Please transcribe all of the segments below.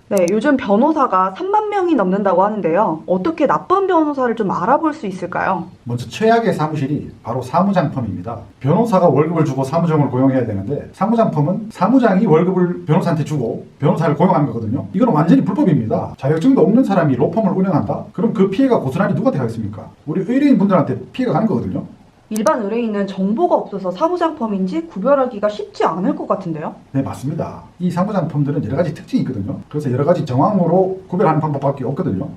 네, 요즘 변호사가 3만 명이 넘는다고 하는데요. 어떻게 나쁜 변호사를 좀 알아볼 수 있을까요? 먼저 최악의 사무실이 바로 사무장펌입니다. 변호사가 월급을 주고 사무장을 고용해야 되는데 사무장펌은 사무장이 월급을 변호사한테 주고 변호사를 고용한 거거든요. 이건 완전히 불법입니다. 자격증도 없는 사람이 로펌을 운영한다? 그럼 그 피해가 고스란히 누구한테 가겠습니까? 우리 의뢰인 분들한테 피해가 가는 거거든요. 일반 의뢰인은 정보가 없어서 사무장펌인지 구별하기가 쉽지 않을 것 같은데요. 네, 맞습니다. 이 사무장펌들은 여러 가지 특징이 있거든요. 그래서 여러 가지 정황으로 구별하는 방법밖에 없거든요.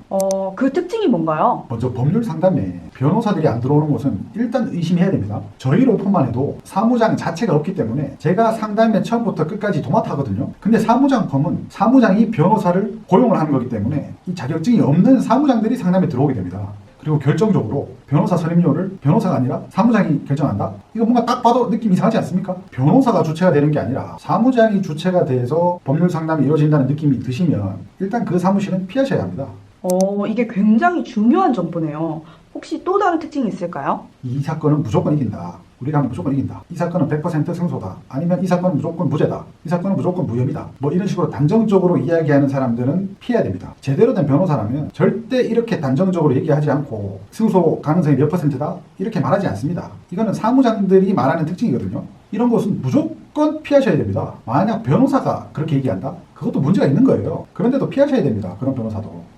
그 특징이 뭔가요? 먼저 법률 상담에 변호사들이 안 들어오는 곳은 일단 의심해야 됩니다. 저희 로펌만 해도 사무장 자체가 없기 때문에 제가 상담에 처음부터 끝까지 도맡아 하거든요. 근데 사무장펌은 사무장이 변호사를 고용을 하는 거기 때문에 이 자격증이 없는 사무장들이 상담에 들어오게 됩니다. 그리고 결정적으로 변호사 선임료를 변호사가 아니라 사무장이 결정한다? 이거 뭔가 딱 봐도 느낌 이상하지 않습니까? 변호사가 주체가 되는 게 아니라 사무장이 주체가 돼서 법률 상담이 이루어진다는 느낌이 드시면 일단 그 사무실은 피하셔야 합니다. 이게 굉장히 중요한 정보네요. 혹시 또 다른 특징이 있을까요? 이 사건은 무조건 이긴다. 우리가 하면 무조건 이긴다. 이 사건은 100% 승소다. 아니면 이 사건은 무조건 무죄다. 이 사건은 무조건 무혐의다. 뭐 이런 식으로 단정적으로 이야기하는 사람들은 피해야 됩니다. 제대로 된 변호사라면 절대 이렇게 단정적으로 얘기하지 않고 승소 가능성이 몇 %다? 이렇게 말하지 않습니다. 이거는 사무장들이 말하는 특징이거든요. 이런 것은 무조건 피하셔야 됩니다. 만약 변호사가 그렇게 얘기한다? 그것도 문제가 있는 거예요. 그런데도 피하셔야 됩니다. 그런 변호사도.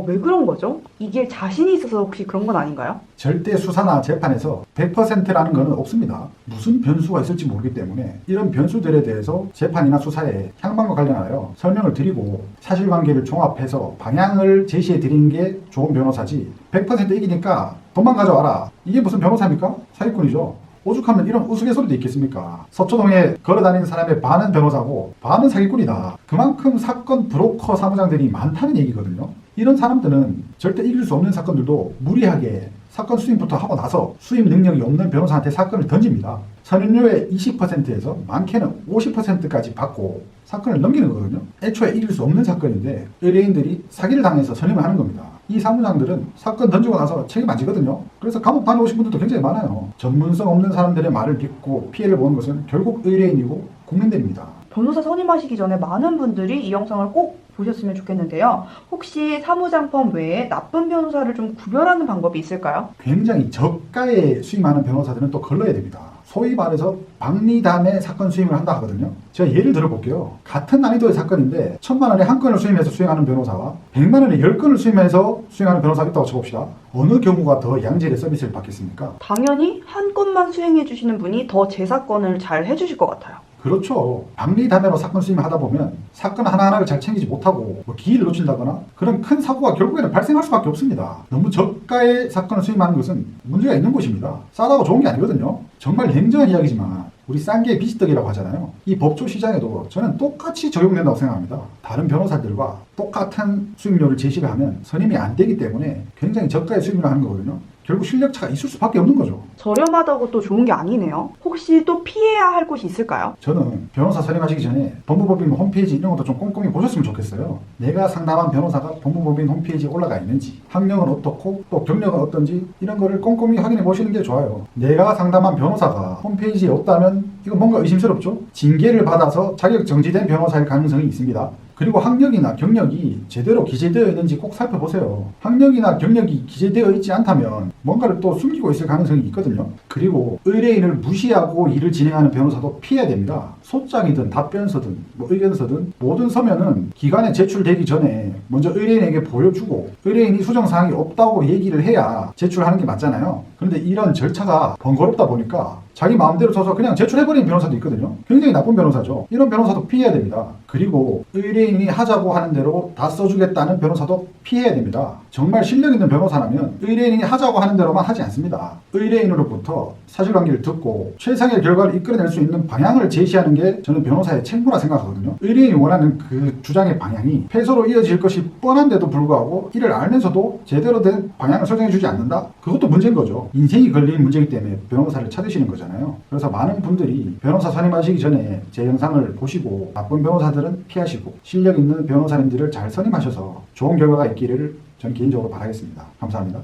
왜 그런 거죠? 이게 자신이 있어서 혹시 그런 건 아닌가요? 절대 수사나 재판에서 100%라는 것은 없습니다. 무슨 변수가 있을지 모르기 때문에 이런 변수들에 대해서 재판이나 수사에 향방과 관련하여 설명을 드리고 사실관계를 종합해서 방향을 제시해 드리는 게 좋은 변호사지 100% 이기니까 돈만 가져와라. 이게 무슨 변호사입니까? 사기꾼이죠. 오죽하면 이런 우스갯소리도 있겠습니까? 서초동에 걸어다니는 사람의 반은 변호사고 반은 사기꾼이다. 그만큼 사건 브로커 사무장들이 많다는 얘기거든요. 이런 사람들은 절대 이길 수 없는 사건들도 무리하게 사건 수임부터 하고 나서 수임 능력이 없는 변호사한테 사건을 던집니다. 선임료의 20%에서 많게는 50%까지 받고 사건을 넘기는 거거든요. 애초에 이길 수 없는 사건인데 의뢰인들이 사기를 당해서 선임을 하는 겁니다. 이 사무장들은 사건 던지고 나서 책임 안 지거든요. 그래서 감옥 다녀오신 분들도 굉장히 많아요. 전문성 없는 사람들의 말을 믿고 피해를 보는 것은 결국 의뢰인이고 국민들입니다. 변호사 선임하시기 전에 많은 분들이 이 영상을 꼭 보셨으면 좋겠는데요. 혹시 사무장펌 외에 나쁜 변호사를 좀 구별하는 방법이 있을까요? 굉장히 저가에 수임하는 변호사들은 또 걸러야 됩니다. 소위 말해서 박리담에 사건 수임을 한다 하거든요. 제가 예를 들어볼게요. 같은 난이도의 사건인데 1,000만 원에 한 건을 수임해서 수행하는 변호사와 100만 원에 10건을 수임해서 수행하는 변호사가 있다고 쳐봅시다. 어느 경우가 더 양질의 서비스를 받겠습니까? 당연히 한 건만 수행해 주시는 분이 더 제 사건을 잘 해주실 것 같아요. 그렇죠. 박리담회로 사건 수임을 하다 보면 사건 하나하나를 잘 챙기지 못하고 기일을 놓친다거나 그런 큰 사고가 결국에는 발생할 수밖에 없습니다. 너무 저가의 사건을 수임하는 것은 문제가 있는 것입니다. 싸다고 좋은 게 아니거든요. 정말 냉정한 이야기지만 우리 싼 게 비지떡이라고 하잖아요. 이 법조 시장에도 저는 똑같이 적용된다고 생각합니다. 다른 변호사들과 똑같은 수임료를 제시를 하면 선임이 안 되기 때문에 굉장히 저가의 수임을 하는 거거든요. 결국 실력차가 있을 수밖에 없는 거죠. 저렴하다고 또 좋은 게 아니네요. 혹시 또 피해야 할 곳이 있을까요? 저는 변호사 선임하시기 전에 법무법인 홈페이지 이런 것도 좀 꼼꼼히 보셨으면 좋겠어요. 내가 상담한 변호사가 법무법인 홈페이지에 올라가 있는지, 학력은 어떻고 또 경력은 어떤지 이런 거를 꼼꼼히 확인해 보시는 게 좋아요. 내가 상담한 변호사가 홈페이지에 없다면 이거 뭔가 의심스럽죠? 징계를 받아서 자격 정지된 변호사일 가능성이 있습니다. 그리고 학력이나 경력이 제대로 기재되어 있는지 꼭 살펴보세요. 학력이나 경력이 기재되어 있지 않다면 뭔가를 또 숨기고 있을 가능성이 있거든요. 그리고 의뢰인을 무시하고 일을 진행하는 변호사도 피해야 됩니다. 소장이든 답변서든 의견서든 모든 서면은 기관에 제출되기 전에 먼저 의뢰인에게 보여주고 의뢰인이 수정사항이 없다고 얘기를 해야 제출하는 게 맞잖아요. 그런데 이런 절차가 번거롭다 보니까 자기 마음대로 써서 그냥 제출해버리는 변호사도 있거든요. 굉장히 나쁜 변호사죠. 이런 변호사도 피해야 됩니다. 그리고 의뢰인이 하자고 하는 대로 다 써주겠다는 변호사도 피해야 됩니다. 정말 실력 있는 변호사라면 의뢰인이 하자고 하는 대로만 하지 않습니다. 의뢰인으로부터 사실관계를 듣고 최상의 결과를 이끌어낼 수 있는 방향을 제시하는 게 저는 변호사의 책무라 생각하거든요. 의뢰인이 원하는 그 주장의 방향이 패소로 이어질 것이 뻔한데도 불구하고 이를 알면서도 제대로 된 방향을 설정해주지 않는다? 그것도 문제인 거죠. 인생이 걸린 문제이기 때문에 변호사를 찾으시는 거잖아요. 그래서 많은 분들이 변호사 선임하시기 전에 제 영상을 보시고 나쁜 변호사들은 피하시고 실력 있는 변호사님들을 잘 선임하셔서 좋은 결과가 있기를 저는 개인적으로 바라겠습니다. 감사합니다.